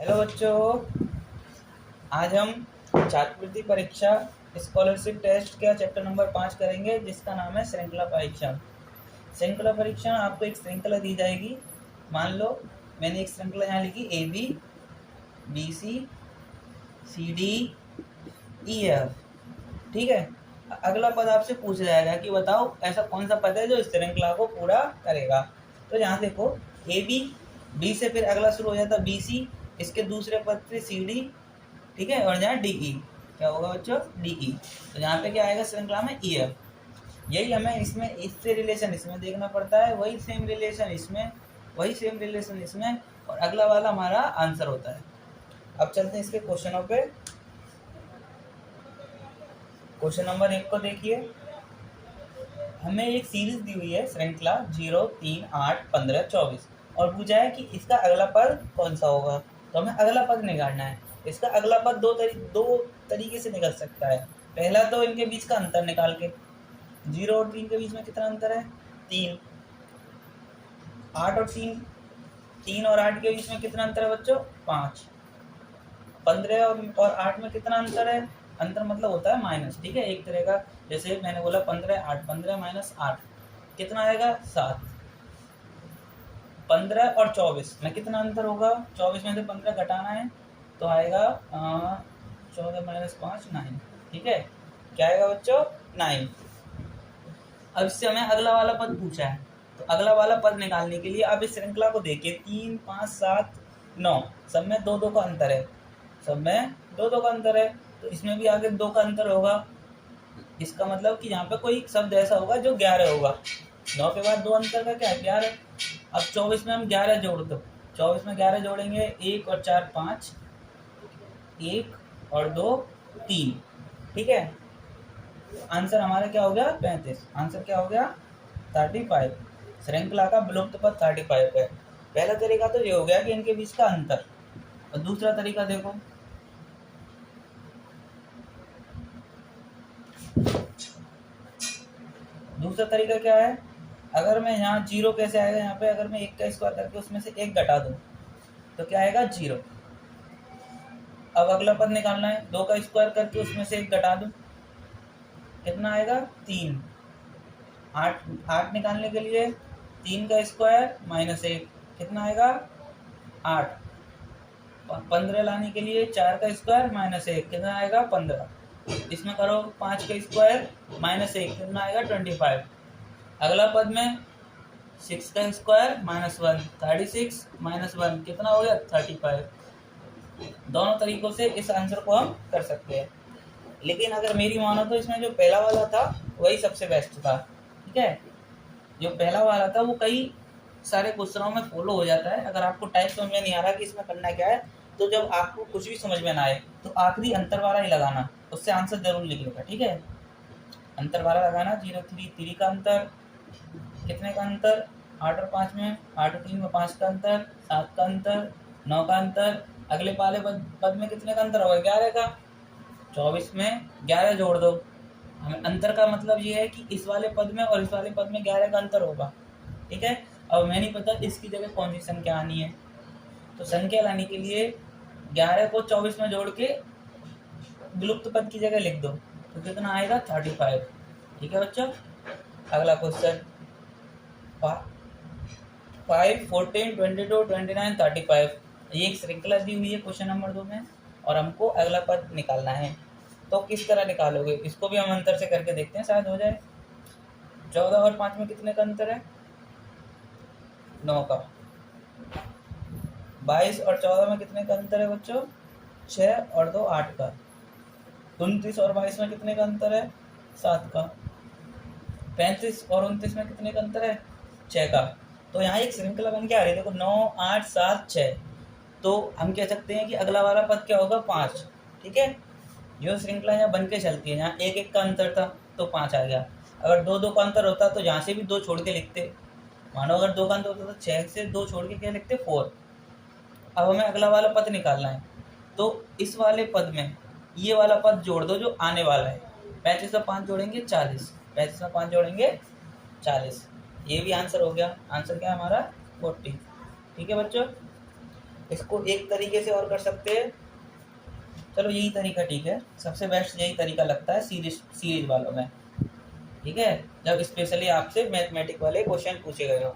Hello बच्चों, आज हम छात्रवृत्ति परीक्षा स्कॉलरशिप टेस्ट का चैप्टर नंबर 5 करेंगे, जिसका नाम है श्रृंखला परीक्षण। श्रृंखला परीक्षण आपको एक श्रृंखला दी जाएगी। मान लो मैंने एक श्रृंखला यहाँ लिखी AB BC CD EF। ठीक है, अगला पद आपसे पूछा जाएगा कि बताओ ऐसा कौन सा पद है जो इस श्रृंखला को पूरा करेगा। तो यहाँ देखो AB, B से फिर अगला शुरू हो जाता है BC, इसके दूसरे पद पे CD, ठीक है, और यहाँ DE। क्या होगा बच्चों? DE। तो यहाँ पे क्या आएगा श्रृंखला में? EF। यही हमें इसमें इससे रिलेशन इसमें देखना पड़ता है, वही सेम रिलेशन इसमें, वही सेम रिलेशन इसमें, और अगला वाला हमारा आंसर होता है। अब चलते हैं इसके क्वेश्चनों पे। क्वेश्चन नंबर 1 को देखिए। हमें एक सीरीज दी हुई है श्रृंखला 0, 3, 8, 15, 24 और पूछा है कि इसका अगला पद कौन सा होगा। तो हमें अगला पद निकालना है। इसका अगला पद दो तरीके से निकल सकता है। पहला तो इनके बीच का अंतर निकाल के, 0 और 3 के बीच में कितना अंतर है? 3। 8 और 3 और 8 के बीच में कितना अंतर है बच्चों? 5। 15 और 8 में कितना अंतर है? अंतर मतलब होता है माइनस। ठीक है, एक तरह का, जैसे मैंने बोला 15 8, 15 माइनस 8 कितना आएगा? 7। 15 और 24 में कितना अंतर होगा? 24 में से 15 घटाना है तो आएगा 14 माइनस 5 9। ठीक है, क्या आएगा बच्चों? 9। अब इससे हमें अगला वाला पद पूछा है, तो अगला वाला पद निकालने के लिए आप इस श्रृंखला को देखिए। 3, 5, 7, 9 सब में 2 2 का अंतर है, सब में 2 2 का अंतर है, तो इसमें भी आगे 2 का अंतर होगा। इसका मतलब कि यहाँ पे कोई शब्द ऐसा होगा जो 11 होगा। 9 के बाद 2 अंतर का क्या है? 11। अब 24 में हम 11 जोड़ दो, 24 में 11 जोड़ेंगे, 1 और 4 5, 1 और 2 3। ठीक है, आंसर हमारा क्या हो गया? 35। आंसर क्या हो गया? 35। श्रृंखला का विलुप्त पद 35 है। पहला तरीका तो ये हो गया कि इनके बीच का अंतर। और दूसरा तरीका देखो, दूसरा तरीका क्या है? अगर मैं यहाँ 0 कैसे आएगा? यहाँ पे अगर मैं 1 का स्क्वायर करके उसमें से 1 घटा दूं तो क्या आएगा? 0। अब अगला पद निकालना है, 2 का स्क्वायर करके उसमें से 1 घटा दूं, कितना आएगा? 3। 8 निकालने के लिए 3 का स्क्वायर माइनस 1 कितना आएगा? 8। 15 लाने के लिए 4 का स्क्वायर माइनस 1 कितना आएगा? 15। इसमें करो 5 का स्क्वायर माइनस 1 कितना आएगा? 25। अगला पद में 6 का स्क्वायर माइनस 1, 36 माइनस 1 कितना हो गया? 35। दोनों तरीकों से इस आंसर को हम कर सकते हैं, लेकिन अगर मेरी मानो तो इसमें जो पहला वाला था वही सबसे बेस्ट था। ठीक है, जो पहला वाला था वो कई सारे क्वेश्चनों में फॉलो हो जाता है। अगर आपको टाइप समझ में नहीं आ रहा कि इसमें करना क्या है, तो जब आपको कुछ भी समझ में ना आए तो आखिरी अंतर वाला ही लगाना, उससे आंसर जरूर लिख लेगा। ठीक है, अंतर वाला लगाना। 0 3 3 का अंतर, कितने का अंतर? 8 और 5 में, 8 और 3 में 5 का अंतर, 7 का अंतर, 9 का अंतर। अगले वाले पद में कितने का अंतर होगा? 11 का। 24 में 11 जोड़ दो। हमें अंतर का मतलब ये है कि इस वाले पद में और इस वाले पद में 11 का अंतर होगा। ठीक है, अब हमें नहीं पता इसकी जगह कौन सी संख्या आनी है, तो संख्या लाने के लिए 11 को 24 में जोड़ के विलुप्त पद की जगह लिख दो, तो कितना आएगा? 35। ठीक है बच्चों, अगला क्वेश्चन 5, 14, 22, 29, 35। ये एक श्रृंखला दी हुई है क्वेश्चन नंबर 2 में, और हमको अगला पद निकालना है। तो किस तरह निकालोगे? इसको भी हम अंतर से करके देखते हैं, शायद हो जाए। 14 और 5 में कितने का अंतर है? 9 का। 22 और 14 में कितने का अंतर है बच्चों? 6 और 2 8 का। 29 और 22 में कितने का अंतर है? 7 का। 35 और 29 में कितने का अंतर है? 6 का। तो यहाँ एक श्रृंखला बन के आ रही है, देखो 9 8 7 6। तो हम कह सकते हैं कि अगला वाला पद क्या होगा? 5। ठीक है, जो श्रृंखला यहाँ बन के चलती है, यहाँ 1 1 का अंतर था तो 5 आ गया। अगर 2 2 का अंतर होता तो यहाँ से भी 2 छोड़ के लिखते। मानो अगर 2 का अंतर होता तो 6 से 2 छोड़ के क्या लिखते? 4। अब हमें अगला वाला पद निकालना है, तो इस वाले पद में ये वाला पद जोड़ दो जो आने वाला है। 35 में 5 जोड़ेंगे 40, 35 में 5 जोड़ेंगे 40। ये भी आंसर हो गया। आंसर क्या है हमारा? 40। ठीक है बच्चों, इसको एक तरीके से और कर सकते हैं, चलो यही तरीका ठीक है, सबसे बेस्ट यही तरीका लगता है सीरीज वालों में, ठीक है, जब स्पेशली आपसे मैथमेटिक वाले क्वेश्चन पूछे गए हो।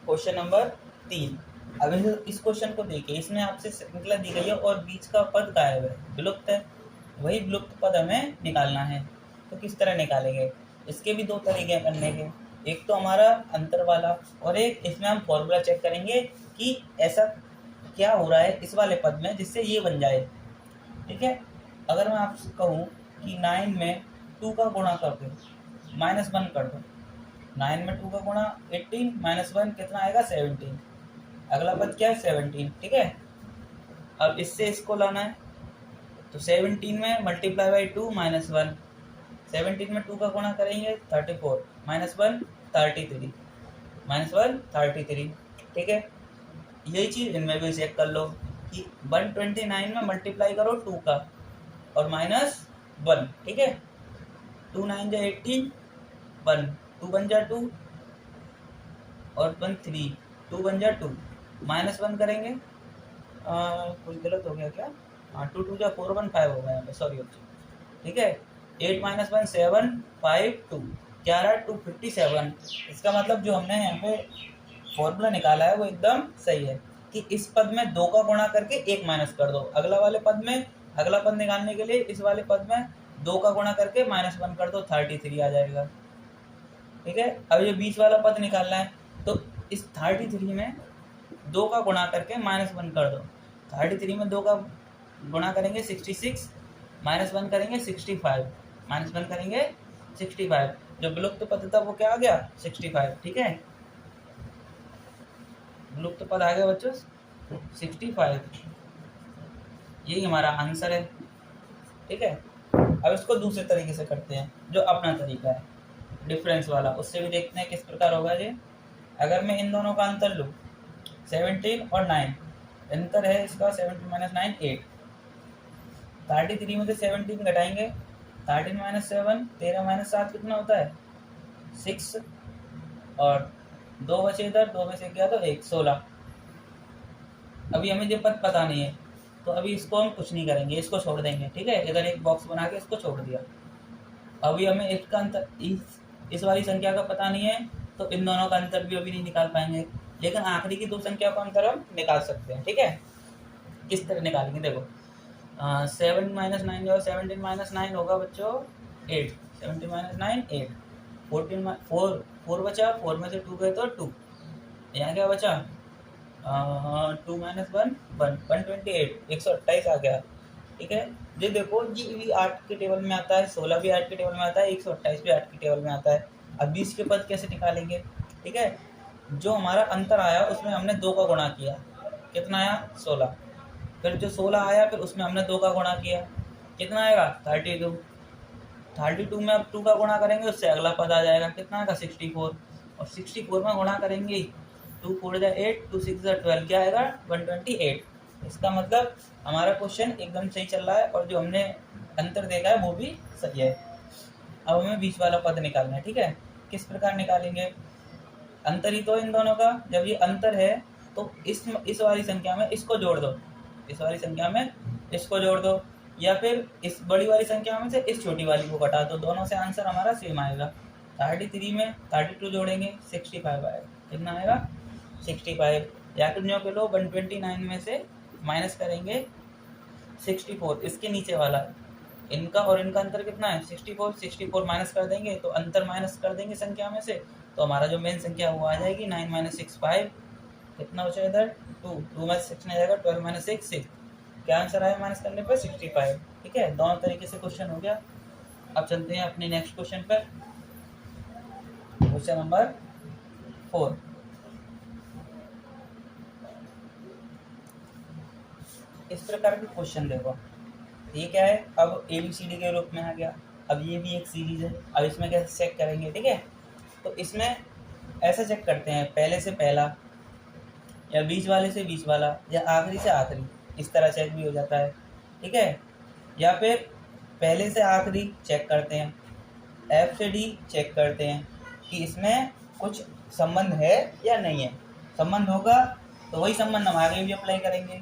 Question number 3। अब इस क्वेश्चन को देखिए, इसमें आपसे श्रृंखला दी गई है और बीच का पद गायब है, विलुप्त है, वही विलुप्त पद हमें निकालना है। तो किस तरह निकालेंगे, इसके भी दो तरीके करने के, एक तो हमारा अंतर वाला और एक इसमें हम फॉर्मूला चेक करेंगे कि ऐसा क्या हो रहा है इस वाले पद में जिससे ये बन जाए, ठीक है। अगर मैं आपसे कहूँ कि 9 में 2 का गुणा कर दो, -1 कर दो, 9 में 2 का गुणा 18, -1 कितना आएगा 17, अगला पद क्या है 17, ठीक है। अब इससे इसको लाना है, तो 17 में मल्टीप्लाई बाई 2 -1, 17 में 2 का गुणा करेंगे 34, -1 33, -1 33, ठीक है। यही चीज़ इनमें भी चेक कर लो कि 129 में मल्टीप्लाई करो 2 का और -1, ठीक है, 2 9 जा 18, 1 2 बन जा 2 और 1 3, 2 बन जा 2, -1 करेंगे, कुछ गलत हो गया क्या, हाँ 2 2 जा 4 1 5 हो गया यहाँ पे, सॉरी, ठीक है। 8 - 1 7 5 2, क्या रहा 257। इसका मतलब जो हमने यहाँ पे फॉर्मूला निकाला है वो एकदम सही है कि इस पद में 2 का गुणा करके 1 माइनस कर दो, अगला वाले पद में, अगला पद निकालने के लिए इस वाले पद में 2 का गुणा करके -1 कर दो, 33 आ जाएगा, ठीक है। अब ये बीच वाला पद निकालना है, तो इस 33 में 2 का गुणा करके -1 कर दो, 33 में 2 का गुणा करेंगे 66, -1 करेंगे 65, -1 करेंगे 65, जो विलुप्त पद था वो क्या आ गया 65, ठीक है, विलुप्त पद आ गया बच्चों 65, यही हमारा आंसर है, ठीक है। अब इसको दूसरे तरीके से करते हैं, जो अपना तरीका है डिफरेंस वाला, उससे भी देखते हैं किस प्रकार होगा ये। अगर मैं इन दोनों का अंतर लूँ 17 और 9, अंतर है इसका 17 - 9 8, 33 में से 17 घटाएंगे, 13 - 7, 13 - 7 कितना होता है 6, और 2 बचे इधर, 2 में से गया तो 1 16। अभी हमें ये पद पता नहीं है, तो अभी इसको हम कुछ नहीं करेंगे, इसको छोड़ देंगे, ठीक है, इधर एक बॉक्स बना के इसको छोड़ दिया। अभी हमें इसका अंतर इस वाली संख्या का पता नहीं है, तो इन दोनों का अंतर भी अभी नहीं निकाल पाएंगे, लेकिन आखिरी की 2 संख्या का अंतर हम निकाल सकते हैं, ठीक है। किस तरह निकालेंगे देखो, 7 - 9 जो 17 - 9 होगा बच्चों 8, 17 - 9 8, 14 4 बचा, 4 में से 2 गए तो 2, यहाँ क्या बचा 2 - 1 1 128, 128 आ गया, ठीक है। ये देखो ये भी 8 के टेबल में आता है, 16 भी 8 के टेबल में आता है, 128 भी 8 के टेबल में आता है। अब 20 के पद कैसे निकालेंगे, ठीक है, जो हमारा अंतर आया उसमें हमने 2 का गुणा किया, कितना आया 16, फिर जो 16 आया फिर उसमें हमने 2 का गुणा किया, कितना आएगा 32, 32 में अब 2 का गुणा करेंगे उससे अगला पद आ जाएगा, कितना आएगा 64, और 64 में गुणा करेंगे 2 4 जा 8, 2 6 जा 12, क्या आएगा 128। इसका मतलब हमारा क्वेश्चन एकदम सही चल रहा है और जो हमने अंतर देखा है वो भी सही है। अब हमें बीच वाला पद निकालना है, ठीक है। किस प्रकार निकालेंगे, अंतर ही तो इन दोनों का, जब ये अंतर है तो इस वाली संख्या में इसको जोड़ दो, इस वाली संख्या में इसको जोड़ दो, या फिर इस बड़ी वाली संख्या में से इस छोटी वाली को घटा दो, दोनों से आंसर हमारा सेम आएगा। 33 में 32 जोड़ेंगे 65 आएगा, कितना आएगा 65, या फिर न्यू के लो 129 में से माइनस करेंगे 64, इसके नीचे वाला इनका और इनका अंतर कितना है 64, 64 माइनस कर देंगे तो अंतर माइनस कर देंगे संख्या में से, तो हमारा जो मेन संख्या वो आ जाएगी 9 - 6 5, कितना बचा इधर 2 2 में 6 नहीं जाएगा, 12 - 6 6, क्या आंसर आया माइनस करने पर 65, ठीक है। दोनों तरीके से क्वेश्चन हो गया। अब चलते हैं अपने नेक्स्ट क्वेश्चन पर, क्वेश्चन नंबर 4। इस प्रकार के क्वेश्चन देखो, ये क्या है, अब ABCD के रूप में आ गया, अब ये भी एक सीरीज है, अब इसमें कैसे चेक करेंगे, ठीक है। तो इसमें ऐसा चेक करते हैं, पहले से पहला या बीच वाले से बीच वाला या आखिरी से आखिरी, इस तरह चेक भी हो जाता है, ठीक है। या फिर पहले से आखिरी चेक करते हैं, F से D चेक करते हैं कि इसमें कुछ संबंध है या नहीं है, संबंध होगा तो वही संबंध हम आगे भी अप्लाई करेंगे,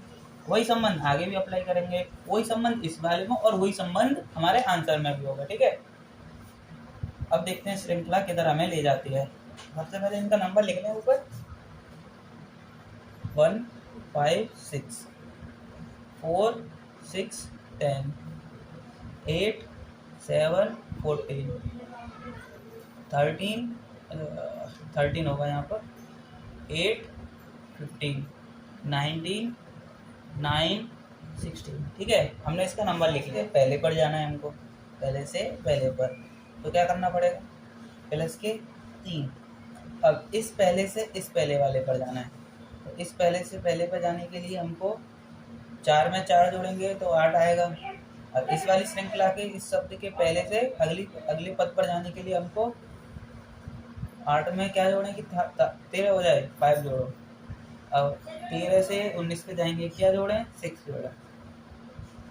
वही संबंध आगे भी अप्लाई करेंगे, वही संबंध इस वाले में और वही संबंध हमारे आंसर में भी होगा। ठीक है, अब देखते हैं श्रृंखला किधर हमें ले जाती है। सबसे पहले इनका नंबर लिख लें ऊपर, 1 5 6 4 6 10 8 7 14 13 होगा यहाँ पर, 8 15 19 9 16। ठीक है, हमने इसका नंबर लिख लिया। पहले पर जाना है हमको, पहले से पहले पर, तो क्या करना पड़ेगा, प्लस के 3। अब इस पहले से इस पहले वाले पर जाना है, तो इस पहले से पहले पर जाने के लिए हमको 4 में 4 जोड़ेंगे तो 8 आएगा। अब इस वाली श्रृंखला के इस शब्द के पहले से अगले पद पर जाने के लिए हमको 8 में क्या जोड़ें कि 13 हो जाए, 5 जोड़ो। अब 13 से 19 पे जाएंगे, क्या जोड़ें, 6 जोड़ें।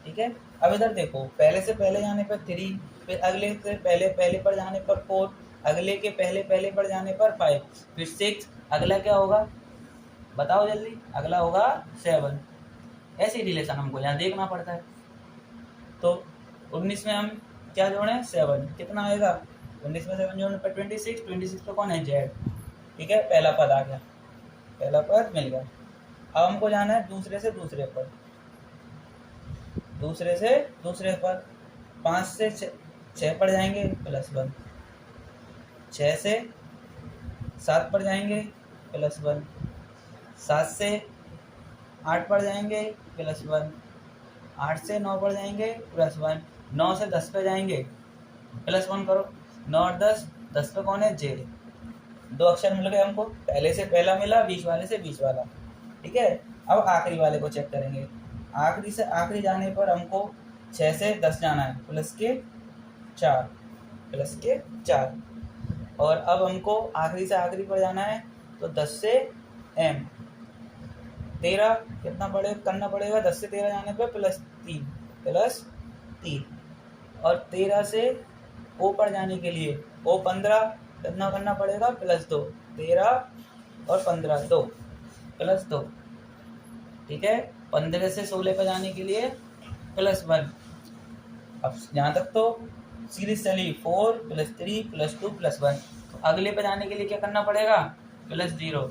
ठीक है, अब इधर देखो, पहले से पहले जाने पर 3, फिर अगले से पहले पर जाने पर 4, अगले के पहले पर जाने पर 5, फिर 6, अगला क्या होगा बताओ जल्दी, अगला होगा 7। ऐसे रिलेशन हमको यहाँ देखना पड़ता है। तो 19 में हम क्या जोड़ें, 7, कितना आएगा, 19 में 7 जोड़ने पर 26 पे कौन है, जेड। ठीक है, पहला पद आ गया, पहला पद मिल गया। अब हमको जाना है दूसरे से दूसरे पर, दूसरे से दूसरे पर 5 से 6 पर जाएंगे +1, 6 से 7 पर जाएंगे +1, 7 से 8 पर जाएंगे +1, 8 से 9 पर जाएंगे +1, 9 से 10 पे जाएंगे +1 करो, 9 और 10, 10 पे कौन है, जेड। 2 अक्षर मिल गए हमको, पहले से पहला मिला, बीच वाले से बीच वाला। ठीक है, अब आखिरी वाले को चेक करेंगे। आखिरी से आखिरी जाने पर हमको 6 से 10 जाना है, +4 और अब हमको आखिरी से आखिरी पर जाना है, तो 10 से m 13 कितना करना पड़ेगा, 10 से 13 जाने पर +3 और 13 से o पर जाने के लिए o 15 कितना करना पड़ेगा, +2, 13 और 15 2 ठीक है, 15 से 16 पर जाने के लिए +1। अब यहाँ तक तो सीरीज चली, 4 +3 +2 +1। तो अगले पे जाने के लिए क्या करना पड़ेगा, +0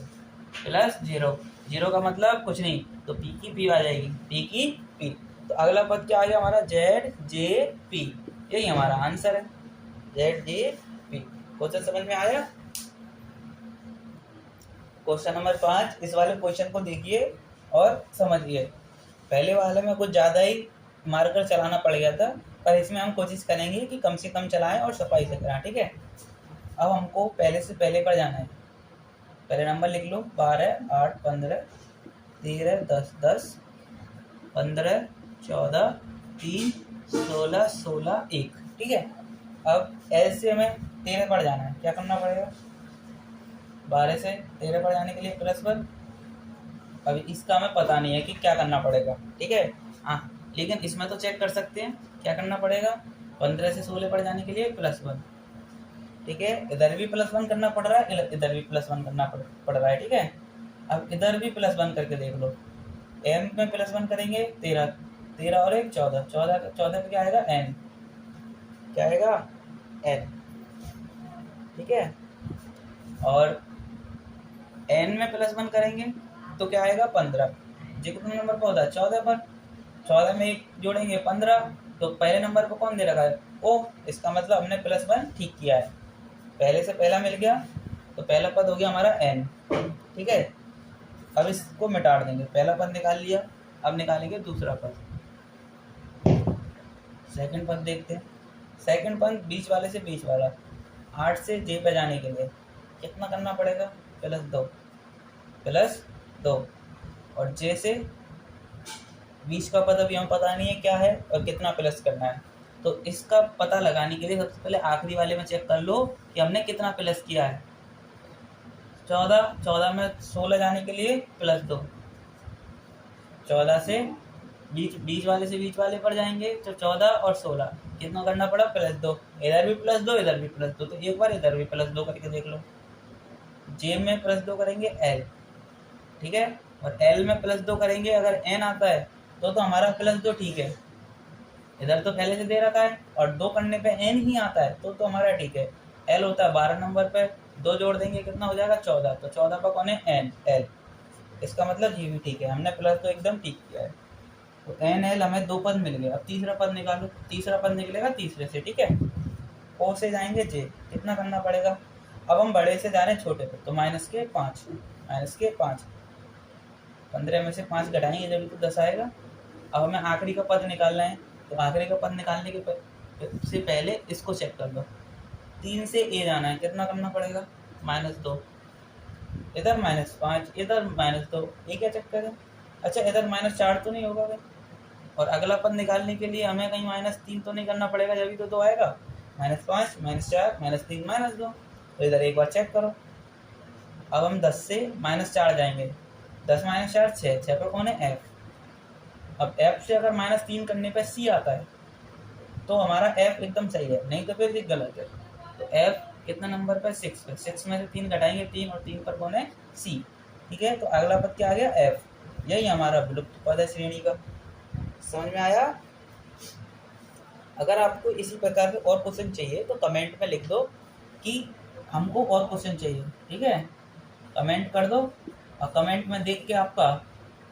0 का मतलब कुछ नहीं, तो पी की पी आ जाएगी, पी की पी। तो अगला पद क्या आ गया हमारा, ZJP। यही हमारा आंसर है, ZJP। क्वेश्चन समझ में आया। क्वेश्चन नंबर 5, इस वाले क्वेश्चन को देखिए और समझिए। पहले वाले में कुछ ज़्यादा ही मार्कर चलाना पड़ गया था, पर इसमें हम कोशिश करेंगे कि कम से कम चलाएं और सफाई से कराएं। ठीक है, अब हमको पहले से पहले पर जाना है। पहले नंबर लिख लो, 12 8 15 13 10 10 15 14 3 16 16 1। ठीक है, अब एल से हमें 13 पर जाना है, क्या करना पड़ेगा, 12 से 13 पर जाने के लिए +1। अभी इसका हमें पता नहीं है कि क्या करना पड़ेगा। ठीक है, हाँ, लेकिन इसमें तो चेक कर सकते हैं क्या करना पड़ेगा, 15 से 16 पर जाने के लिए +1। ठीक है, इधर भी +1 करना पड़ रहा है, इधर भी +1 करना पड़ रहा है। ठीक है, अब इधर भी +1 करके देख लो, m में +1 करेंगे 13 और 1 14 पे क्या आएगा, n, क्या आएगा, n। ठीक है, और n में +1 करेंगे तो क्या आएगा, 15। जी कितने नंबर पर होता है, 14 पर, 14 में 1 जोड़ेंगे 15, तो पहले नंबर पर कौन दे रखा है, ओ। इसका मतलब हमने +1 ठीक किया है, पहले से पहला मिल गया, तो पहला पद हो गया हमारा n। ठीक है, अब इसको मिटा देंगे, पहला पद निकाल लिया, अब निकालेंगे दूसरा पद, सेकंड पद देखते हैं। सेकंड पद बीच वाले से बीच वाला, 8 से j पे जाने के लिए कितना करना पड़ेगा, +2 और j से बीच का पद अभी हमें पता नहीं है क्या है और कितना प्लस करना है। तो इसका पता लगाने के लिए सबसे पहले आखिरी वाले में चेक कर लो कि हमने कितना प्लस किया है। 14 में 16 जाने के लिए +2, 14 से बीच वाले से बीच वाले पर जाएंगे तो 14 और 16 कितना करना पड़ा, +2। इधर भी +2 इधर भी +2, तो एक बार इधर भी +2 करके देख लो। जे में +2 करेंगे L। ठीक है, और एल में +2 करेंगे, अगर एन आता है तो हमारा +2 ठीक है। इधर तो पहले से दे रखा है और 2 करने पे एन ही आता है तो हमारा ठीक है। एल होता है 12 नंबर पे, 2 जोड़ देंगे कितना हो जाएगा 14, तो 14 पर कौन है एन, एल। इसका मतलब ये भी ठीक है, हमने +2 एकदम ठीक किया है। तो एन एल हमें 2 पद मिल गए। अब तीसरा पद निकालो, तीसरा पद निकलेगा तीसरे से, ठीक है। ओ से जाएंगे जे, कितना करना पड़ेगा। अब हम बड़े से जा रहे हैं छोटे पे, तो -5 15 में से 5 घटाएंगे जब तो 10 आएगा। अब हमें आखिरी का पद निकालना है, तो आखिरी का पद निकालने के से पहले इसको चेक कर लो। 3 से ए जाना है, कितना करना पड़ेगा -2, इधर -5, इधर -2, ये क्या चेक करें। अच्छा इधर -4 तो नहीं होगा भाई, और अगला पद निकालने के लिए हमें कहीं -3 तो नहीं करना पड़ेगा, जब तो 2 आएगा। -5 -4 -3 -2, तो इधर एक बार चेक करो। अब हम 10 से -4 जाएंगे, 10 -4 6 पर कौन है एफ। अब एफ से अगर -3 करने पे सी आता है तो हमारा एफ एकदम सही है, नहीं तो फिर ये गलत है। तो एफ कितना नंबर पर 6 पे, 6 में से 3 घटाएंगे 3, और 3 पर कौन है सी, ठीक है। तो अगला पद क्या आ गया एफ, यही हमारा विलुप्त पद है श्रेणी का। समझ में आया। अगर आपको इसी प्रकार के और क्वेश्चन चाहिए तो कमेंट में लिख दो कि हमको और क्वेश्चन चाहिए, ठीक है। कमेंट कर दो और कमेंट में देख के आपका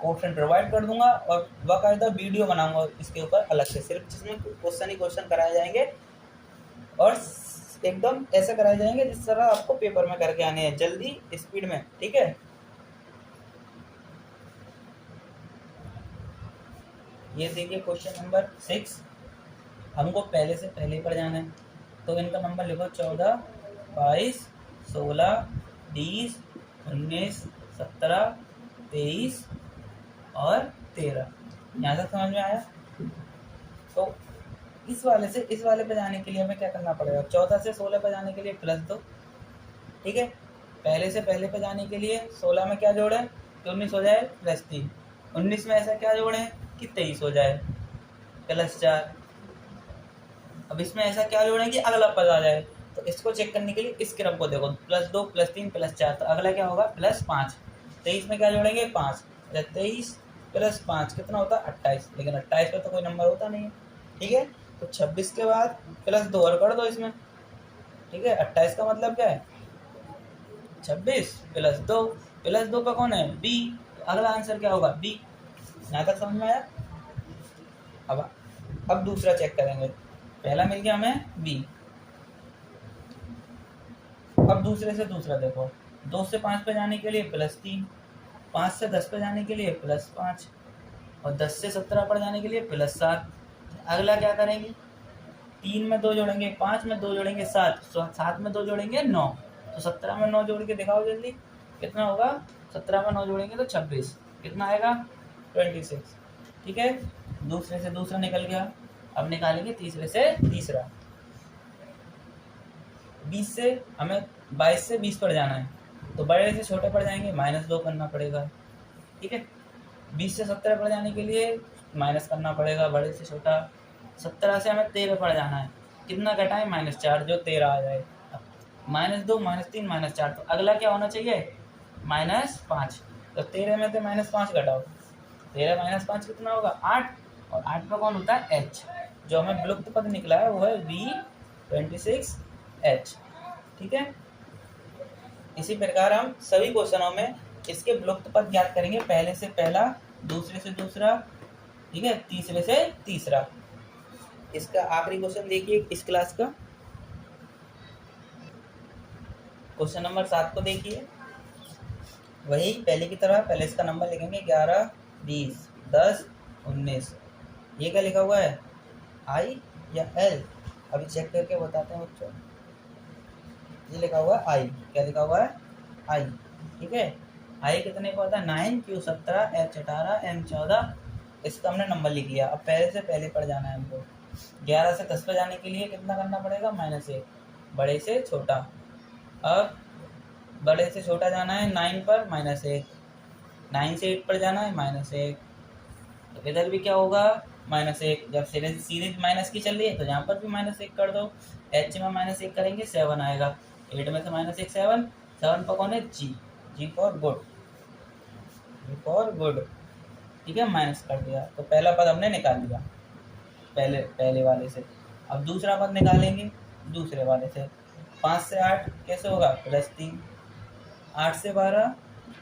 क्वेश्चन प्रोवाइड कर दूंगा, और बाकायदा वीडियो बनाऊंगा इसके ऊपर अलग से, सिर्फ जिसमें क्वेश्चन ही क्वेश्चन कराए जाएंगे और एकदम ऐसे कराए जाएंगे जिस तरह आपको पेपर में करके आने हैं, जल्दी स्पीड में, ठीक है। ये देखिए क्वेश्चन नंबर 6, हमको पहले से पहले पढ़ जाना है, तो इनका नंबर लिखो 14 22 16 20 19 17 23 और 13। यहाँ तक समझ में आया। तो इस वाले से इस वाले पे जाने के लिए हमें क्या करना पड़ेगा, 14 से 16 पे जाने के लिए +2, ठीक है। पहले से पहले पे जाने के लिए 16 में क्या जोड़े कि 19 हो जाए +3, 19 में ऐसा क्या जोड़े कि 23 हो जाए +4। अब इसमें ऐसा क्या जोड़े कि अगला पद आ जाए, तो इसको चेक करने के लिए इस क्रम को देखो, +2 +3 +4, तो अगला क्या होगा +5। 23 में क्या जोड़ेंगे 5, 23 +5 कितना होता है 28, लेकिन 28 पे तो कोई नंबर होता नहीं है, ठीक है। तो 26 के बाद +2 और कर दो इसमें, ठीक है। 28 का मतलब क्या है 26 +2 पे कौन है बी, तो अगला आंसर क्या होगा बी। यहाँ तक समझ में आया। अब दूसरा चेक करेंगे, पहला मिल गया हमें बी। अब दूसरे से दूसरा देखो, 2 से 5 पे जाने के लिए +3, 5 से 10 पे जाने के लिए +5, और 10 से 17 पर जाने के लिए +7। अगला क्या करेंगे, 3 में 2 जोड़ेंगे 5 में 2 जोड़ेंगे 7, 7 में 2 जोड़ेंगे 9, तो 17 में 9 जोड़ के दिखाओ जल्दी कितना होगा। 17 में 9 जोड़ेंगे तो 26, कितना आएगा 26, ठीक है। दूसरे से दूसरा निकल गया। अब निकालेंगे तीसरे से तीसरा। 20 से हमें 22 से 20 पर जाना है, तो बड़े से छोटे पर जाएंगे -2 करना पड़ेगा, ठीक है। 20 से 17 पर जाने के लिए माइनस करना पड़ेगा बड़े से छोटा। 17 से हमें 13 पर जाना है, कितना घटाएं -4, जो 13 आ जाए। -2 -3 -4, तो अगला क्या होना चाहिए -5, तो 13 में से -5 घटाओ, 13 -5 कितना होगा 8, और 8 पर कौन होता है H, जो हमें विलुप्त पद निकला है वो है V26H, ठीक है। इसी प्रकार हम सभी क्वेश्चनों में इसके विलुप्त पद ज्ञात करेंगे, पहले से पहला, दूसरे से दूसरा, ठीक है, तीसरे से तीसरा। इसका आखिरी क्वेश्चन देखिए इस क्लास का, क्वेश्चन नंबर 7 को देखिए। वही पहले की तरह, पहले इसका नंबर लिखेंगे 11 20 10 19। ये क्या लिखा हुआ है आई या एल, अभी चेक करके बताते हैं बच्चों। ये लिखा हुआ है आई, क्या लिखा हुआ है आई, ठीक है। आई कितने का होता है 9 Q 17 H 18 M 14, इसका हमने नंबर लिख लिया। अब पहले से पहले पर जाना है हमको। 11 से 10 पर जाने के लिए कितना करना पड़ेगा -1, बड़े से छोटा। अब बड़े से छोटा जाना है 9 पर -1, 9 से 8 पर जाना है -1, तो इधर भी क्या होगा -1। जब सीरीज माइनस की चल रही है तो यहाँ पर भी -1 कर दो। H में -1 करेंगे 7 आएगा, 8 में से -1 7, 7 पर कौन है जी फॉर गुड। फॉर गुड, ठीक है, माइनस कर दिया। तो पहला पद हमने निकाल लिया पहले वाले से। अब दूसरा पद निकालेंगे दूसरे वाले से। 5 से 8 कैसे होगा, +3। 8 से 12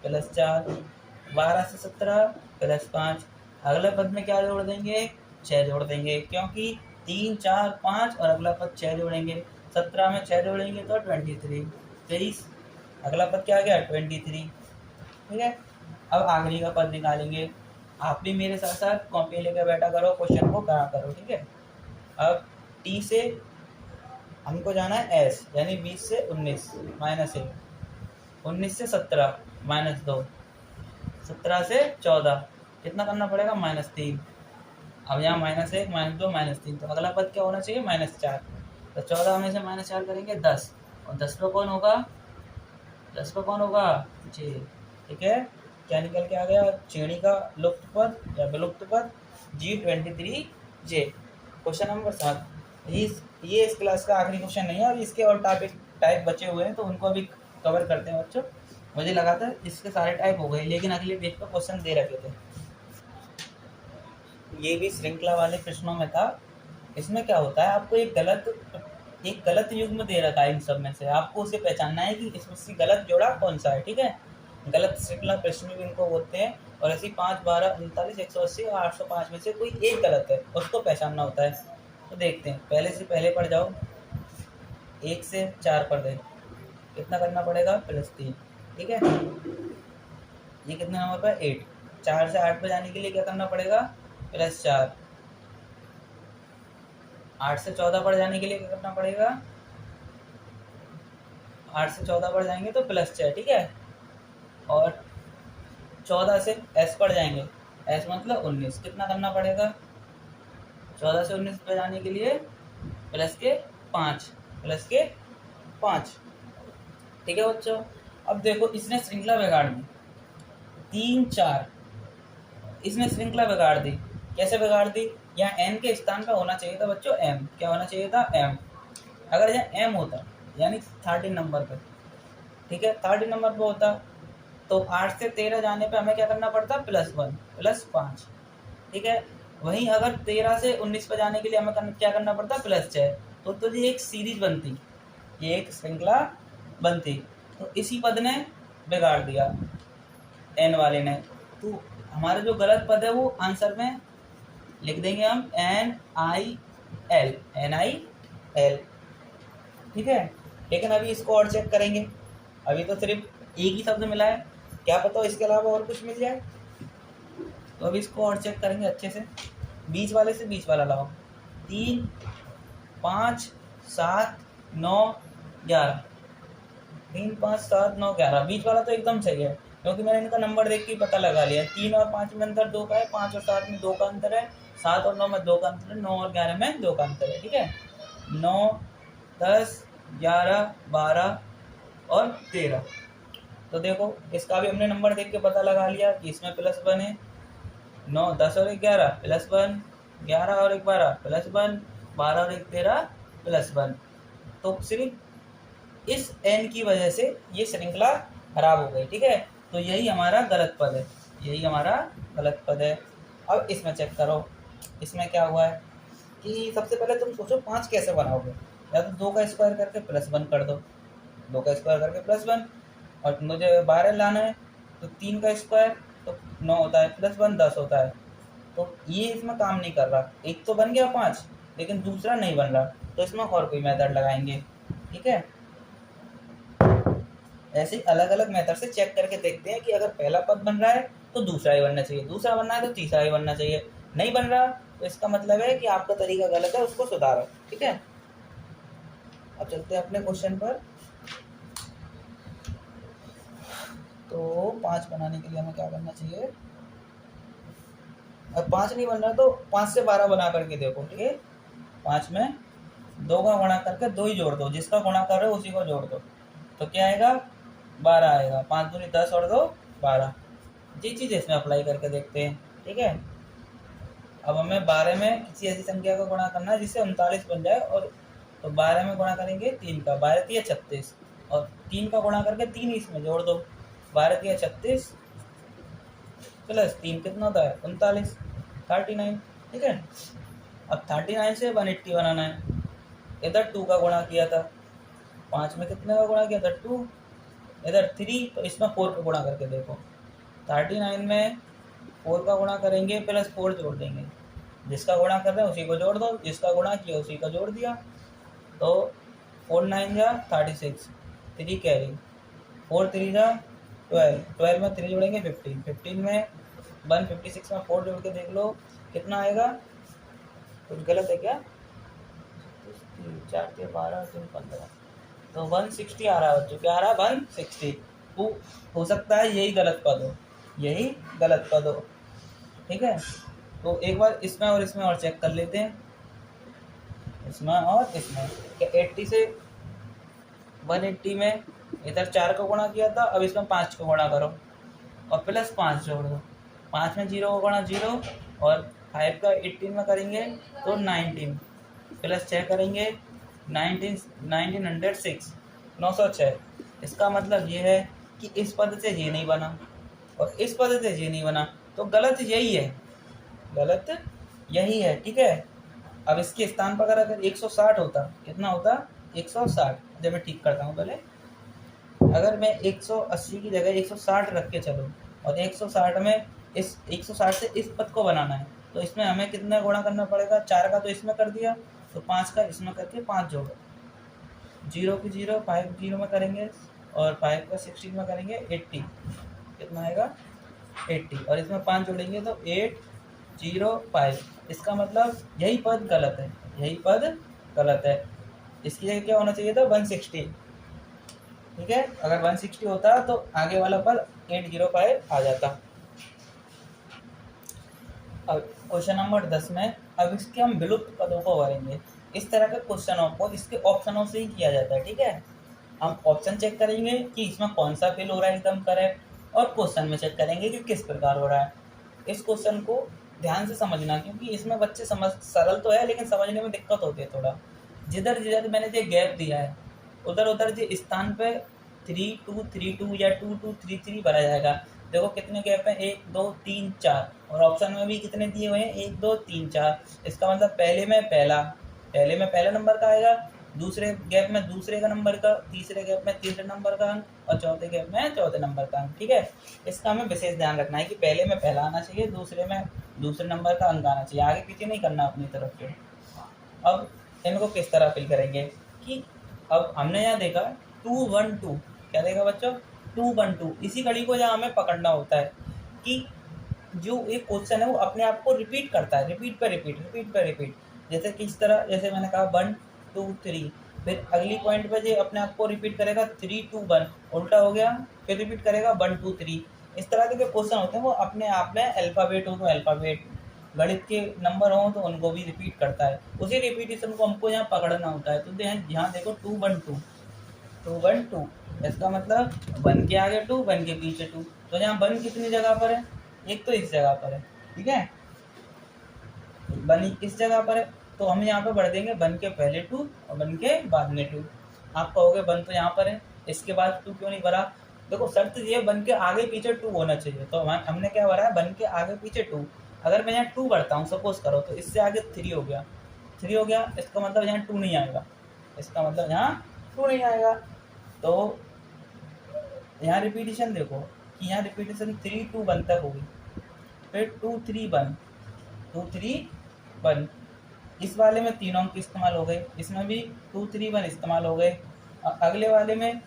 +4, 12 से 17 +5। अगले पद में क्या जोड़ देंगे, 6 जोड़ देंगे, क्योंकि 3, 4, 5 और अगला पद 6 जोड़ेंगे। 17 में 6 जोड़ेंगे तो 23, 23। अगला पद क्या आ गया, 23, ठीक है। अब आखिरी का पद निकालेंगे। आप भी मेरे साथ साथ कॉपी लेकर बैठा करो, क्वेश्चन को करा करो, ठीक है। अब टी से हमको जाना है एस, यानी 20 से 19 -1, 19 से 17 -2, 17 से 14 कितना करना पड़ेगा, -3। अब यहाँ -1, -2, -3, तो अगला पद क्या होना चाहिए, -4। तो 14 में से -4 करेंगे 10, और 10 पे कौन होगा, 10 पे कौन होगा, जी, ठीक है। क्या निकल के आ गया, श्रेणी का लुप्त पद या विलुप्त पद G23J। Question number 7। ये इस क्लास का आखिरी क्वेश्चन नहीं है, और इसके और टाइप बचे हुए हैं, तो उनको अभी कवर करते हैं बच्चों। मुझे लगा था इसके सारे टाइप हो गए, लेकिन अगले पेज पर क्वेश्चन दे रखे थे। ये भी श्रृंखला वाले प्रश्नों में था। इसमें क्या होता है, आपको एक गलत युग्म दे रखा है इन सब में से, आपको उसे पहचानना है कि इसमें से गलत जोड़ा कौन सा है, ठीक है। गलत श्रृंखला प्रश्न भी इनको बोलते हैं। और ऐसी 5, 12, 39, 180 और 805 में से कोई एक गलत है, उसको पहचानना होता है। तो देखते हैं, पहले से पहले पढ़ जाओ। 1 से 4 पढ़ दे, कितना करना पड़ेगा, +3, ठीक है। ये कितने नंबर पर, 8। 4 से 8 पर जाने के लिए क्या करना पड़ेगा, +4। 8 से 14 पर जाने के लिए क्या करना पड़ेगा, 8 से 14 पर जाएंगे तो +6, ठीक है। और 14 से S पर जाएंगे, S मतलब 19, कितना करना पड़ेगा, 14 से 19 पर जाने के लिए +5, ठीक है बच्चों। अब देखो, इसने श्रृंखला बिगाड़ दी, 3, 4, इसने श्रृंखला बिगाड़ दी। कैसे बिगाड़ दी, यहाँ n के स्थान पर होना चाहिए था बच्चों m, क्या होना चाहिए था, m। अगर यहाँ m होता, यानी 13 नंबर पे, ठीक है, 13 नंबर पे होता, तो 8 से 13 जाने पे हमें क्या करना पड़ता, +1, +5, ठीक है। वहीं अगर 13 से 19 पे जाने के लिए हमें क्या करना पड़ता, +6। तो ये एक सीरीज बनती, ये एक श्रृंखला बनती। तो इसी पद ने बिगाड़ दिया, n वाले ने। तो हमारा जो गलत पद है वो आंसर में लिख देंगे हम NIL, ठीक है। लेकिन अभी इसको और चेक करेंगे, अभी तो सिर्फ एक ही शब्द मिला है, क्या पता इसके अलावा और कुछ मिल जाए। तो अभी इसको और चेक करेंगे अच्छे से। बीच वाले से बीच वाला लाओ, 3, 5, 7, 9, 11, 3, 5, 7, 9, 11, बीच वाला तो एकदम सही है, क्योंकि मैंने इनका नंबर देख के पता लगा लिया। 3 और 5 में अंतर 2 का है, 5 और 7 में 2 का अंतर है, 7 और 9 में 2 का अंतर है, 9 और 11 में 2 का अंतर है, ठीक है। 9, 10, 11, 12 और 13। तो देखो, इसका भी हमने नंबर देख के पता लगा लिया कि इसमें +1 है। 9, 10 और 1, 11, +1, 11 और 1, 12, +1, 12 और 1, 13, +1। तो सिर्फ इस n की वजह से ये श्रृंखला खराब हो गई, ठीक है। तो यही हमारा गलत पद है, यही हमारा गलत पद है। अब इसमें चेक करो, इसमें क्या हुआ है कि सबसे पहले तुम सोचो 5 कैसे बनाओगे। या तो 2 का स्क्वायर करके +1 कर दो, 2 का स्क्वायर करके +1, और मुझे 12 लाना है तो 3 का स्क्वायर तो 9 होता है, +1 10 होता है। तो ये इसमें काम नहीं कर रहा, एक तो बन गया 5 लेकिन दूसरा नहीं बन रहा, तो इसमें और कोई मेथड लगाएंगे, ठीक है। ऐसे अलग अलग मेथड से चेक करके देखते हैं कि अगर पहला पद बन रहा है तो दूसरा ही बनना चाहिए, दूसरा बनना है तो तीसरा ही बनना चाहिए, नहीं बन रहा तो इसका मतलब है कि आपका तरीका गलत है, उसको सुधारो, ठीक है। अब चलते हैं अपने क्वेश्चन पर। तो 5 बनाने के लिए हमें क्या करना चाहिए, अब 5 नहीं बन रहा तो 5 से 12 बना करके देखो, ठीक है। 5 में 2 का गुणा करके 2 ही जोड़ दो, जिसका गुणा कर रहे हो उसी को जोड़ दो, तो क्या आएगा, 12 आएगा। 5 दूनी 10 और 2 12। ये चीज़ इसमें अप्लाई करके देखते हैं, ठीक है। अब हमें 12 में किसी ऐसी संख्या का गुणा करना है जिससे 39 बन जाए, और तो 12 में गुणा करेंगे 3 का, 12 3 36, और 3 का गुणा करके 3 इसमें जोड़ दो, 12 3 36, प्लस 3 कितना होता है 39, 39। ठीक है, अब 39 से 180 बनाना है। इधर 2 का गुणा किया था, 5 में कितने का गुणा किया था 2, इधर 3, तो इसमें 4 का गुणा करके देखो। 39 में 4 का गुणा करेंगे प्लस 4 जोड़ देंगे, जिसका गुणा कर रहे हैं उसी को जोड़ दो, जिसका गुणा किया उसी का जोड़ दिया। तो 4 9 जा 36, 3 कैरी, 4 3 जा 12, 12 में 3 जोड़ेंगे 15, 15 में 156 में 4 जोड़ के देख लो कितना आएगा। कुछ गलत है क्या? 4 के 12 3 15, तो 160 आ रहा है बच्चों। क्या आ रहा है 160। हो सकता है यही गलत पद हो, यही गलत पद हो। ठीक है, तो एक बार इसमें और इसमें और चेक कर लेते हैं, इसमें और इसमें। क्या 80 से 180 में इधर 4 का गुणा किया था, अब इसमें 5 का गुणा करो और प्लस 5 जोड़ दो। 5 में 0 का गुणा 0 और 5 का 18 में करेंगे तो 19 प्लस 6 करेंगे 1906, 906। इसका मतलब ये है कि इस पद से ये नहीं बना और इस पद से ये नहीं बना, तो गलत यही है, गलत यही है। ठीक है, अब इसके स्थान पर अगर 160 होता, कितना होता 160, जब मैं ठीक करता हूँ पहले, अगर मैं 180 की जगह 160 रख के चलूँ और 160 में इस 160 से इस पद को बनाना है, तो इसमें हमें कितना गुणा करना पड़ेगा, 4 का तो इसमें कर दिया, तो 5 का इसमें करके 5 जोड़ो, 0 की 0, 5 0 में करेंगे और 5 का 16 में करेंगे 80, कितना आएगा 80, और इसमें 5 जोड़ेंगे तो 805। इसका मतलब यही पद गलत है, यही पद गलत है। इसकी जगह क्या होना चाहिए था 160। ठीक है, अगर 160 होता तो आगे वाला पद 805 आ जाता। अब क्वेश्चन नंबर 10 में अब इसके हम विलुप्त पदों को भरेंगे। इस तरह के क्वेश्चनों को इसके ऑप्शनों से ही किया जाता है। ठीक है, हम ऑप्शन चेक करेंगे कि इसमें कौन सा फिल हो रहा है एकदम करेक्ट, और क्वेश्चन में चेक करेंगे कि किस प्रकार हो रहा है। इस क्वेश्चन को ध्यान से समझना, क्योंकि इसमें बच्चे समझ, सरल तो है लेकिन समझने में दिक्कत होती है थोड़ा। जिधर जिधर मैंने जो गैप दिया है उधर उधर जो स्थान पे 3 2 3 2 या 2 2 3 3 भरा जाएगा। देखो कितने गैप हैं, 1 2 3 4, और ऑप्शन में भी कितने दिए हुए हैं 1 2 3 4। इसका मतलब पहले में पहला नंबर का आएगा, दूसरे गैप में दूसरे का नंबर का, तीसरे गैप में तीसरे नंबर का अंक, और चौथे गैप में चौथे नंबर का अंक। ठीक है, इसका हमें विशेष ध्यान रखना है कि पहले में पहला आना चाहिए, दूसरे में दूसरे नंबर का अंक आना चाहिए, आगे पीछे नहीं करना अपनी तरफ से। अब इनको किस तरह फिल करेंगे कि अब हमने यहाँ देखा 2 1 2, क्या देखा बच्चों 2 1 2। इसी घड़ी को यहाँ हमें पकड़ना होता है कि जो एक क्वेश्चन है वो अपने आप को रिपीट करता है, रिपीट पे रिपीट। जैसे किस तरह, जैसे मैंने कहा 1 2 3, फिर अगली पॉइंट पे जो अपने आप को रिपीट करेगा 3 2 1, उल्टा हो गया, फिर रिपीट करेगा 1 2 3। इस तरह के जो क्वेश्चन होते हैं वो अपने आप में अल्फ़ाबेट हो तो अल्फ़ाबेट, गणित के नंबर हो तो उनको भी रिपीट करता है। उसी रिपीटिशन को हमको यहाँ पकड़ना होता है। तो यहाँ देखो 2 1 2, 2 1 2, इसका मतलब 1 के आगे 2, 1 के पीछे 2। तो यहाँ 1 कितनी जगह पर है, एक तो इस जगह पर है। ठीक है, 1 इस जगह पर है, तो हम यहाँ पे बढ़ देंगे 1 के पहले 2 और 1 के बाद में 2। आप कहोगे 1 तो यहाँ पर है, इसके बाद 2 क्यों नहीं भरा? देखो शर्त ये 1 के आगे पीछे 2 होना चाहिए, तो हमने क्या भरा है 1 के आगे पीछे 2। अगर मैं यहाँ 2 बढ़ता हूँ सपोज करो, तो इससे आगे 3 हो गया, 3 हो गया, इसका मतलब यहाँ 2 नहीं आएगा, इसका मतलब यहाँ 2 नहीं आएगा। तो यहाँ रिपीटिशन देखो कि यहाँ रिपीटिशन 3 2 1 तक होगी, फिर 2 3 1, 2 3 1। इस वाले में 3 अंक इस्तेमाल हो गए, इसमें भी 2 3 1 इस्तेमाल हो गए। अगले वाले में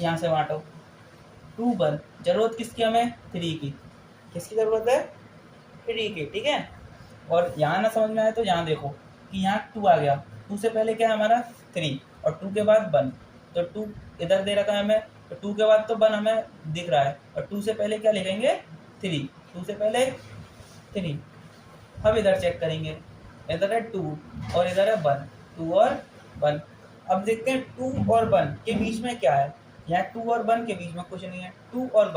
यहाँ से बांटो 2 1, जरूरत किसकी हमें 3 की, किसकी ज़रूरत है 3 की। ठीक है, और यहाँ ना समझ में आए तो यहाँ देखो कि यहाँ 2 आ गया, 2 से पहले क्या है हमारा 3 और 2 के बाद 1, तो 2 इधर दे रखा है हमें, तो 2 के बाद तो 1 हमें दिख रहा है, और 2 से पहले क्या लिखेंगे 3, 2 से पहले 3। अब इधर चेक करेंगे, इधर है 2 और इधर है 1, 2 और 1। अब देखते हैं 2 और 1 के बीच में क्या है। यहाँ 2 और 1 के बीच में कुछ नहीं है, 2 और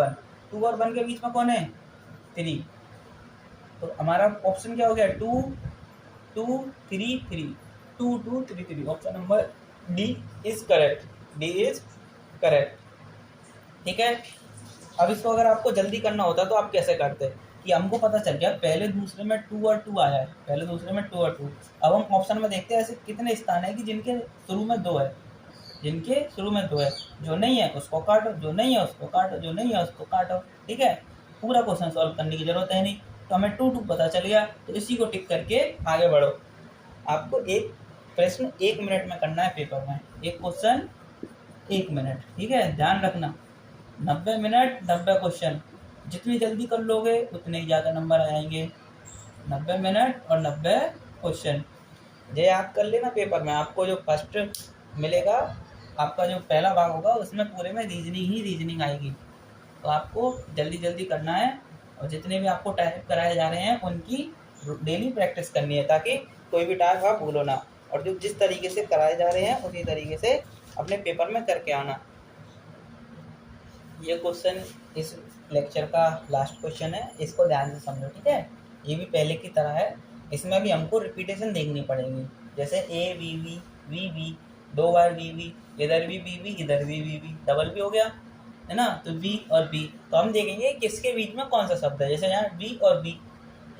1 के बीच में कौन है 3। तो हमारा ऑप्शन क्या हो गया 2 2 3 3, 2 2 3 3। Option number D is correct, D is correct. ठीक है, अब इसको अगर आपको जल्दी करना होता तो आप कैसे करते कि हमको पता चल गया पहले दूसरे में 2 और 2 आया है, पहले दूसरे में 2 और 2। अब हम ऑप्शन में देखते हैं ऐसे कितने स्थान है कि जिनके शुरू में 2 है, जिनके शुरू में 2 है, जो नहीं है उसको काटो, जो नहीं है उसको काटो, जो नहीं है उसको काटो। ठीक है, पूरा क्वेश्चन सॉल्व करने की जरूरत है नहीं। तो हमें 2 2 पता चल गया, तो इसी को टिक करके आगे बढ़ो। आपको एक प्रश्न 1 मिनट में करना है पेपर में, एक क्वेश्चन 1 मिनट। ठीक है, ध्यान रखना 90 मिनट 90 क्वेश्चन, जितनी जल्दी कर लोगे उतने ही ज़्यादा नंबर आएंगे। 90 मिनट और 90 क्वेश्चन ये याद कर लेना पेपर में। आपको जो फर्स्ट मिलेगा, आपका जो पहला भाग होगा उसमें पूरे में रीजनिंग आएगी। तो आपको जल्दी जल्दी करना है, और जितने भी आपको टाइप कराए जा रहे हैं उनकी डेली प्रैक्टिस करनी है, ताकि कोई भी टाइप आप भूलो ना। और जो जिस तरीके से कराए जा रहे हैं उसी तरीके से अपने पेपर में करके आना। ये क्वेश्चन इस लेक्चर का लास्ट क्वेश्चन है, इसको ध्यान से समझो। ठीक है, ये भी पहले की तरह है, इसमें भी हमको रिपीटेशन देखनी पड़ेगी। जैसे A V V V V, 2 बार वी वी, इधर भी वी वी, इधर भी वी वी, डबल भी हो गया है ना। तो वी और बी, तो हम देखेंगे किसके बीच में कौन सा शब्द है। जैसे यहाँ वी और बी,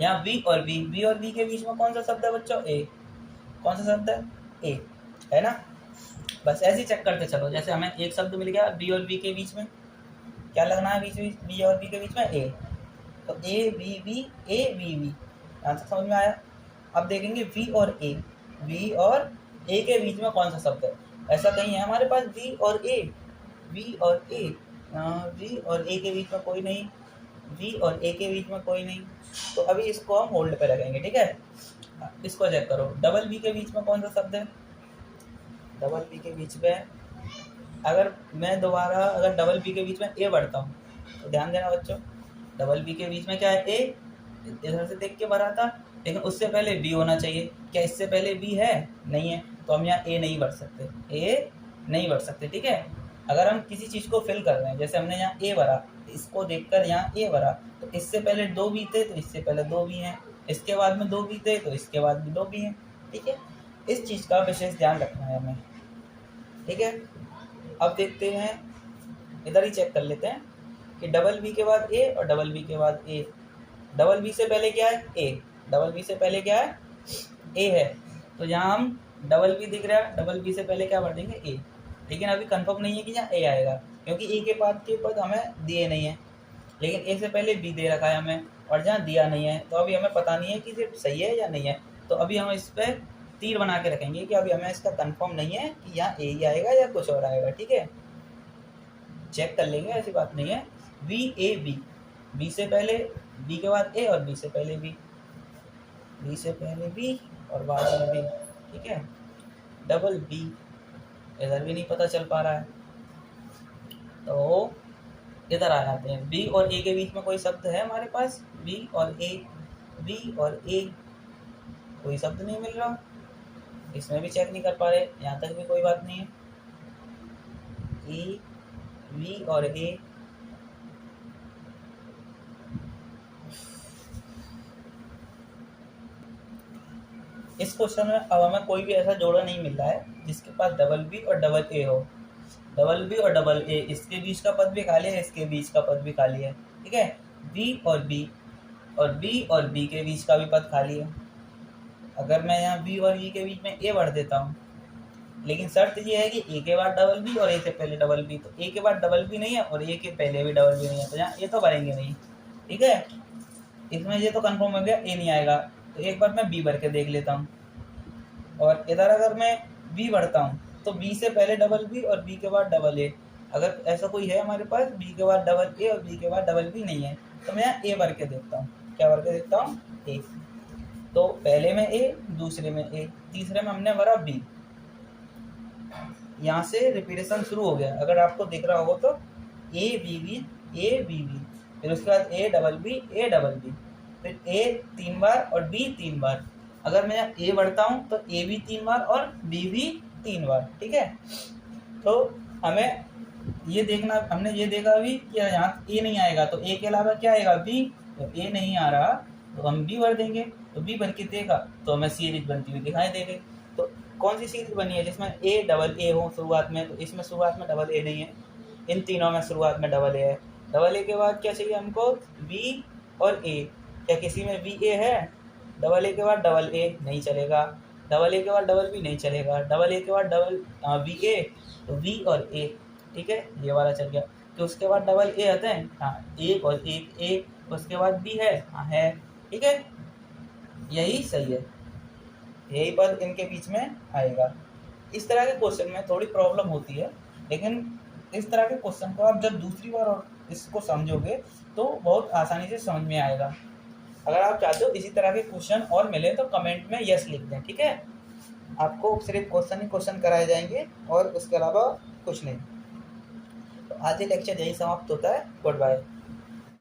यहाँ वी और बी और बी के बीच में कौन सा शब्द है बच्चों, ए। कौन सा शब्द है, ए, है ना। बस ऐसे ही चेक करते चलो। जैसे हमें एक शब्द मिल गया बी और बी के बीच में, क्या लगना है बीच बीच बी और बी के बीच में, ए। तो A V V, A V V, answer समझ में आया। अब देखेंगे वी और ए, वी और ए के बीच में कौन सा शब्द है। ऐसा कहीं है हमारे पास वी और ए, वी और ए, वी और ए के बीच में कोई नहीं, वी और ए के बीच में कोई नहीं। तो अभी इसको हम होल्ड पे रखेंगे। ठीक है, इसको चेक करो, डबल बी के बीच में कौन सा शब्द है। डबल बी के बीच में अगर मैं दोबारा अगर डबल बी के बीच में ए बढ़ता हूँ तो ध्यान देना बच्चों, डबल बी के बीच में क्या है, ए। इधर से देख के भरा था, लेकिन उससे पहले बी होना चाहिए। क्या इससे पहले बी है, नहीं है, तो हम यहाँ ए नहीं बढ़ सकते, ए नहीं बढ़ सकते। ठीक है, अगर हम किसी चीज़ को फिल कर रहे हैं, जैसे हमने यहाँ ए भरा, इसको देखकर यहाँ ए भरा, तो इससे पहले 2 बी थे तो इससे पहले 2 बी हैं, इसके बाद में 2 बी थे तो इसके बाद भी 2 बी हैं। ठीक है, इस चीज़ का विशेष ध्यान रखना है हमें। ठीक है, अब देखते हैं, इधर ही चेक कर लेते हैं कि डबल बी के बाद ए और डबल बी के बाद ए। डबल बी से पहले क्या है, ए। डबल बी से पहले क्या है, ए है। तो यहाँ हम डबल बी दिख रहा है, डबल बी से पहले क्या भर देंगे, ए। लेकिन अभी कंफर्म नहीं है कि यहाँ ए आएगा, क्योंकि ए के बाद के पद हमें दिए नहीं है, लेकिन ए से पहले बी दे रखा है हमें, और जहाँ दिया नहीं है तो अभी हमें पता नहीं है कि सिर्फ सही है या नहीं है। तो अभी हम इस पर तीर बना के रखेंगे कि अभी हमें इसका कंफर्म नहीं है कि यहाँ ए ही आएगा या कुछ और आएगा। ठीक है, चेक कर लेंगे, ऐसी बात नहीं है। वी ए बी, बी से पहले, बी के बाद ए, और बी से पहले बी, बी से पहले बी और बाद में बी। ठीक है, डबल बी, इधर भी नहीं पता चल पा रहा है, तो इधर आ जाते हैं। बी और ए के बीच में कोई शब्द है हमारे पास, बी और ए, बी और ए, कोई शब्द नहीं मिल रहा, इसमें भी चेक नहीं कर पा रहे, यहाँ तक भी कोई बात नहीं है। ए, वी और ए, इस क्वेश्चन में अब हमें कोई भी ऐसा जोड़ा नहीं मिल रहा है जिसके पास डबल बी और डबल ए हो। डबल बी और डबल ए, इसके बीच का पद भी खाली है, इसके बीच का पद भी खाली है। ठीक है, बी और बी, और बी और बी के बीच का भी पद खाली है। अगर मैं यहाँ बी और बी के बीच में ए भर देता हूँ, लेकिन शर्त ये है कि ए के बाद डबल बी और ए से पहले डबल बी, तो ए के बाद डबल बी नहीं है और ए के पहले भी डबल बी नहीं है, तो यहाँ ए तो भरेंगे नहीं। ठीक है, इसमें ये तो कंफर्म हो गया ए नहीं आएगा, तो एक बार मैं बी भर के देख लेता हूँ। और इधर अगर मैं बी भरता हूँ तो बी से पहले डबल बी और बी के बाद डबल ए, अगर ऐसा कोई है हमारे पास बी के बाद डबल ए और बी के बाद डबल बी नहीं है, तो मैं यहाँ ए भर के देखता हूँ। क्या भर के देखता हूँ, ए। तो पहले में ए, दूसरे में ए, तीसरे में हमने भरा बी। यहाँ से रिपीटेशन शुरू हो गया, अगर आपको दिख रहा हो तो A B B, A B B, फिर उसके बाद A double B, A double B, फिर ए 3 बार और बी 3 बार। अगर मैं ए बढ़ता हूँ तो ए भी 3 बार और बी भी 3 बार। ठीक है, तो हमें ये देखना, हमने ये देखा अभी कि यहाँ ए नहीं आएगा, तो ए के अलावा क्या आएगा, बी। तो ए नहीं आ रहा तो हम बी भर देंगे, तो बी भर के देखा तो हमें सीरीज बनती हुई दिखाई देगी। तो कौन सी सीरीज बनी है जिसमें ए डबल ए हो शुरुआत में, तो इसमें शुरुआत में डबल ए नहीं है, इन तीनों में शुरुआत में डबल ए है। डबल ए के बाद क्या चाहिए हमको, वी और ए। क्या किसी में वी ए है? डबल ए के बाद डबल ए नहीं चलेगा, डबल ए के बाद डबल बी नहीं चलेगा, डबल ए के बाद डबल वी ए, तो वी और ए, ठीक है, ये वाला चल गया। तो उसके बाद डबल ए आते हैं, हाँ एक और एक, उसके बाद बी है, हाँ है, ठीक है, यही सही है, यही पद इनके बीच में आएगा। इस तरह के क्वेश्चन में थोड़ी प्रॉब्लम होती है, लेकिन इस तरह के क्वेश्चन को आप जब दूसरी बार और इसको समझोगे तो बहुत आसानी से समझ में आएगा। अगर आप चाहते हो इसी तरह के क्वेश्चन और मिले तो कमेंट में यस लिख दें, ठीक है। आपको सिर्फ क्वेश्चन ही क्वेश्चन कराए जाएंगे और उसके अलावा कुछ नहीं। तो आज ये लेक्चर यही समाप्त होता है। Good bye.